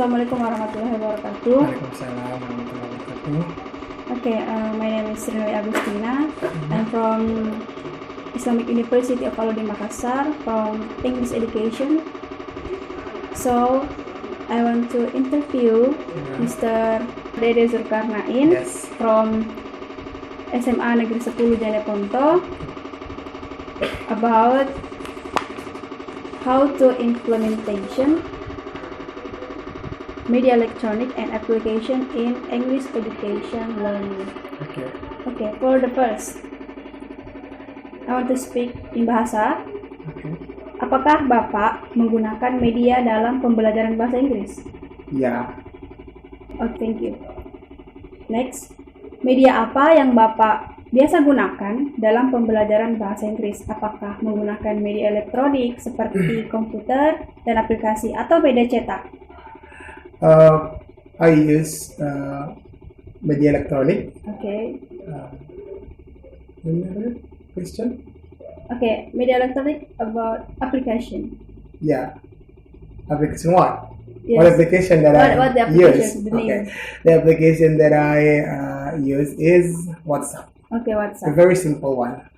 Assalamualaikum warahmatullahi wabarakatuh. Waalaikumsalam warahmatullahi wabarakatuh. Okay, my name is Sri Agustina. I'm from Islamic University of Alauddin Makassar from English Education. So, I want to interview Mr. Dede Zulkarnain Yes. from SMA Negeri 10 Jeneponto about how to implementation media electronic and application in English education learning. Okay, for the first, I want to speak in bahasa. Okay. Apakah Bapak menggunakan media dalam pembelajaran bahasa Inggris? Ya. Oh, thank you. Next, media apa yang Bapak biasa gunakan dalam pembelajaran bahasa Inggris? Apakah menggunakan media elektronik seperti komputer dan aplikasi atau media cetak? I use media electronic. Okay. Another question? Okay, media electronic about application. Yeah. Application what? Yes. What application that What the I application, use? the name? The application that I use is WhatsApp. Okay, A WhatsApp. very simple one.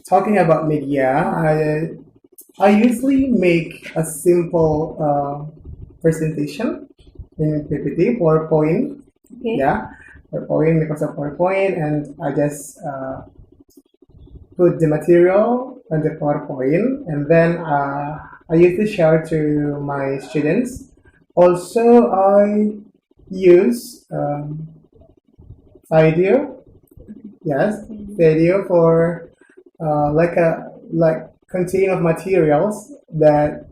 Talking about media, I usually make a simple presentation in PPT, PowerPoint. Okay. Yeah, PowerPoint, Microsoft PowerPoint, and I just put the material on the PowerPoint, and then I usually share to my students. Also, I use video. Yes, video for like contain of materials that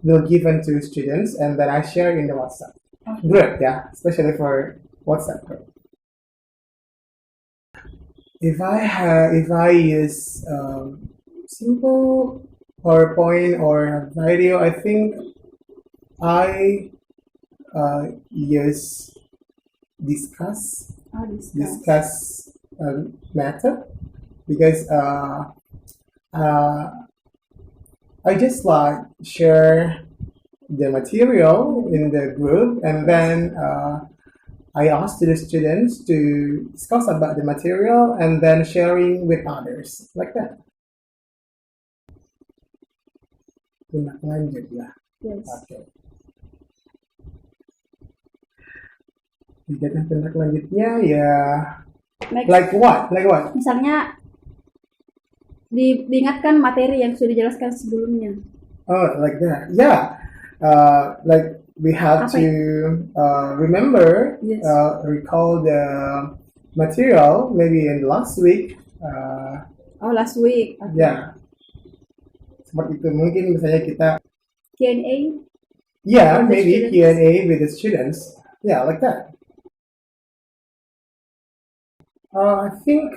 will given to students, and then I share in the WhatsApp group. Yeah, especially for WhatsApp group. If I use simple PowerPoint or video, I think I use discuss method, because I just like share the material in the group, and then I ask the students to discuss about the material and then sharing with others, like that. Tindak lanjut ya. Yes. Oke. Kegiatan tindak lanjutnya ya. Next, Like what? Like what? misalnya diingatkan materi yang sudah dijelaskan sebelumnya. Oh, like that. Yeah. Like we have Apa to remember, Yes. recall the material maybe in last week. Oh, last week. Okay. Yeah. Seperti itu. Mungkin misalnya kita, Q&A. yeah, With the maybe students. Q&A with the students. Yeah, like that. I think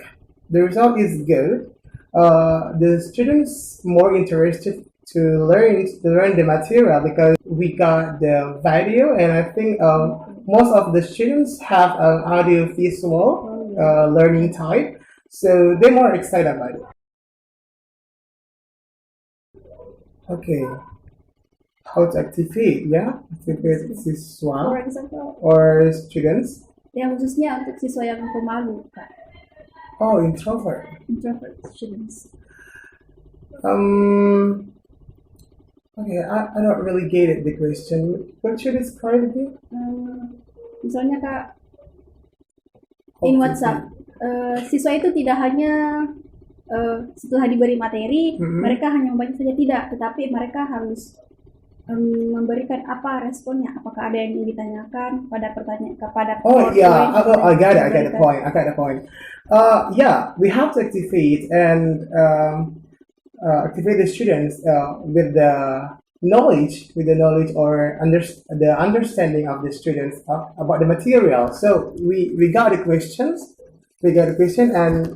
the result is good. The students more interested to learn the material because we got the video, and I think most of the students have an audio visual learning type, so they're more excited about it. Okay, how to activate? Yeah, activate For siswa example, or students. yang khususnya untuk siswa yang pemalu, Kak. Oh, introvert. Introvert students. Okay, I don't really get it, the question. What should it describe again? Misalnya Kak, in WhatsApp, siswa itu tidak hanya setelah diberi materi, mereka hanya membaca saja, tidak, tetapi mereka harus memberikan apa responnya, apakah ada yang ingin ditanyakan kepada Oh yeah, I got it. I diberikan. got the point. Yeah, we have to activate and activate the students with the knowledge, or the understanding of the students about the material. So we got the questions. We got a question, and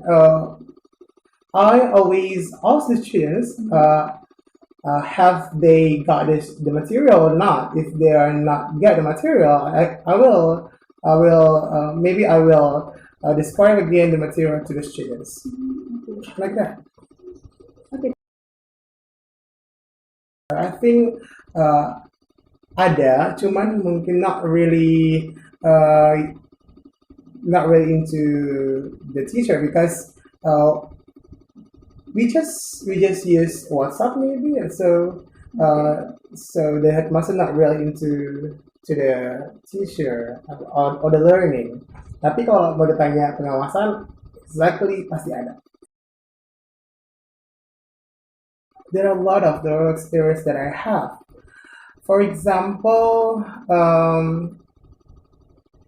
I always ask the students. Have they got the material or not? If they are not get the material, maybe I will describe again the material to the students, like that. I think ada, cuman mungkin not really into the teacher because we just use WhatsApp maybe, and so the headmaster not really into to the teacher or the learning. Tapi kalau mau ditanya pengawasan, exactly pasti ada. There are a lot of the experience that I have. For example,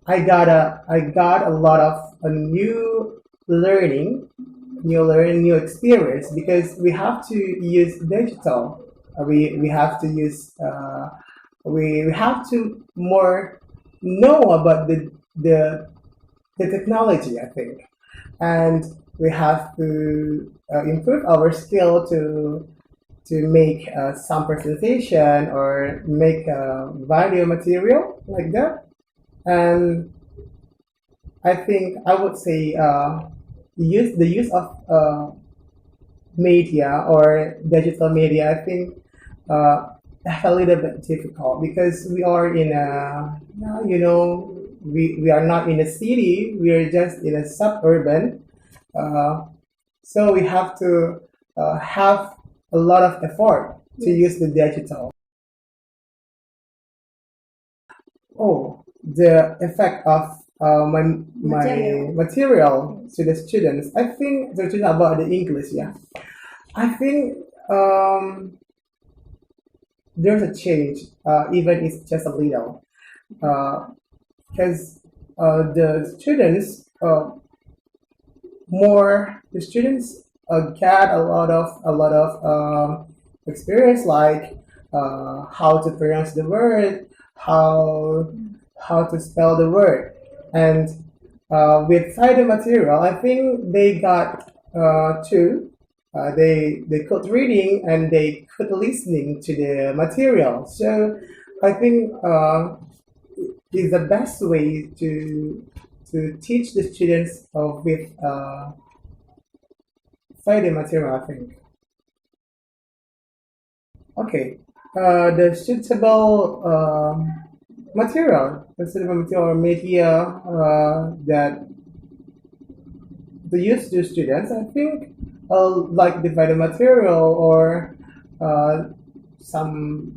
I got a lot of new new experience because we have to use digital. We have to use we have to more know about the technology, I think, and we have to improve our skill to make some presentation or make a video material like that. And I think I would say the use of media or digital media. I think a little bit difficult because we are in a we are not in a city. We are just in a suburban. So we have to have a lot of effort to use the digital. Oh, the effect of my material to the students. I think the students about the English. Yeah, I think there's a change, even if it's just a little, because the students get a lot of experience, like how to pronounce the word, how to spell the word, and with cited material, I think they got two. They could reading and they could listening to the material. So I think is the best way to teach the students with cited material, I think. Okay, the suitable media that to use to students, I think like divided material or some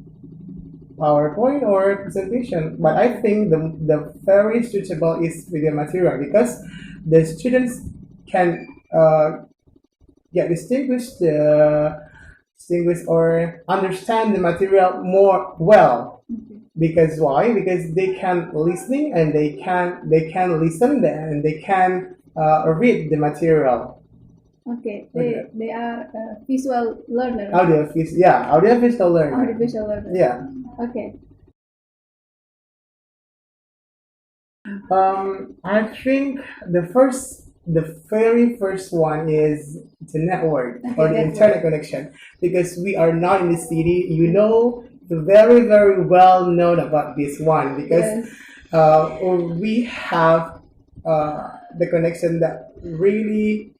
PowerPoint or presentation. But I think the very suitable is video material because the students can get distinguished or understand the material more well. Because why? Because they can listening and they can listen and they can read the material. Okay, they are visual learner. Audiovisual learner. Audiovisual learner. Yeah. Okay. I think the very first one is the network or the internet connection because we are not in the city. You know, very very well known about this one because we have the connection that really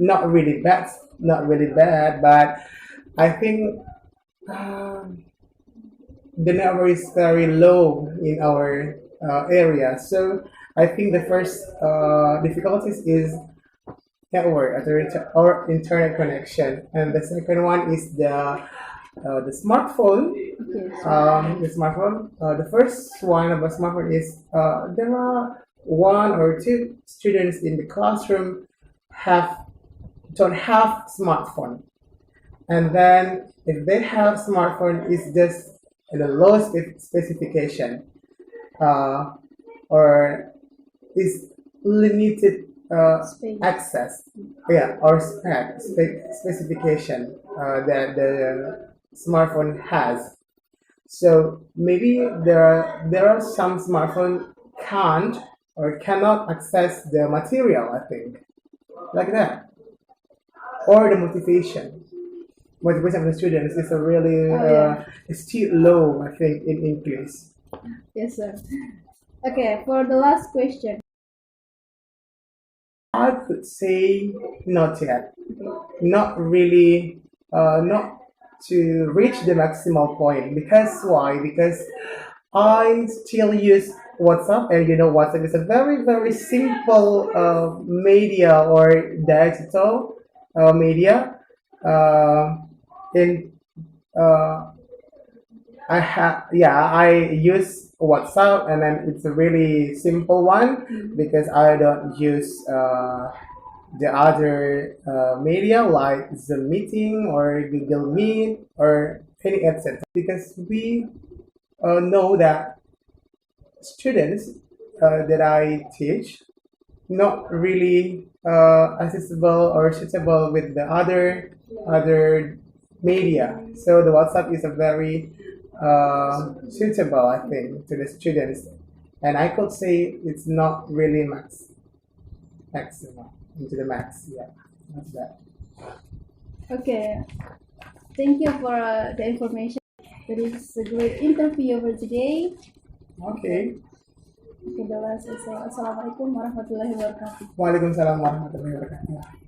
not really bad, but I think the network is very low in our area. So I think the first difficulties is network or internet connection, and the second one is the smartphone. The smartphone. The first one of a smartphone is there are one or two students in the classroom don't have smartphone, and then if they have smartphone, it's just in the low specification or is limited access, or specification that the smartphone has. So maybe there are some smartphone can't or cannot access the material, I think, like that. Or the motivation of the students is a really still low, I think, in English. Yes, sir. Okay, for the last question. I could say not yet. Not really. to reach the maximal point. Because why? Because I still use WhatsApp, and WhatsApp is a very, very simple media or digital media. In I use WhatsApp, and then it's a really simple one because I don't use the other media like Zoom meeting or Google Meet or any etc. Because we know that students that I teach not really accessible or suitable with the other media. So the WhatsApp is a very suitable, I think, to the students, and I could say it's not really maximum into the max. Yeah, that's that. Okay, thank you for the information. That is a great interview for today. Okay. Oke, udah selesai. Assalamualaikum warahmatullahi wabarakatuh. Waalaikumsalam warahmatullahi wabarakatuh.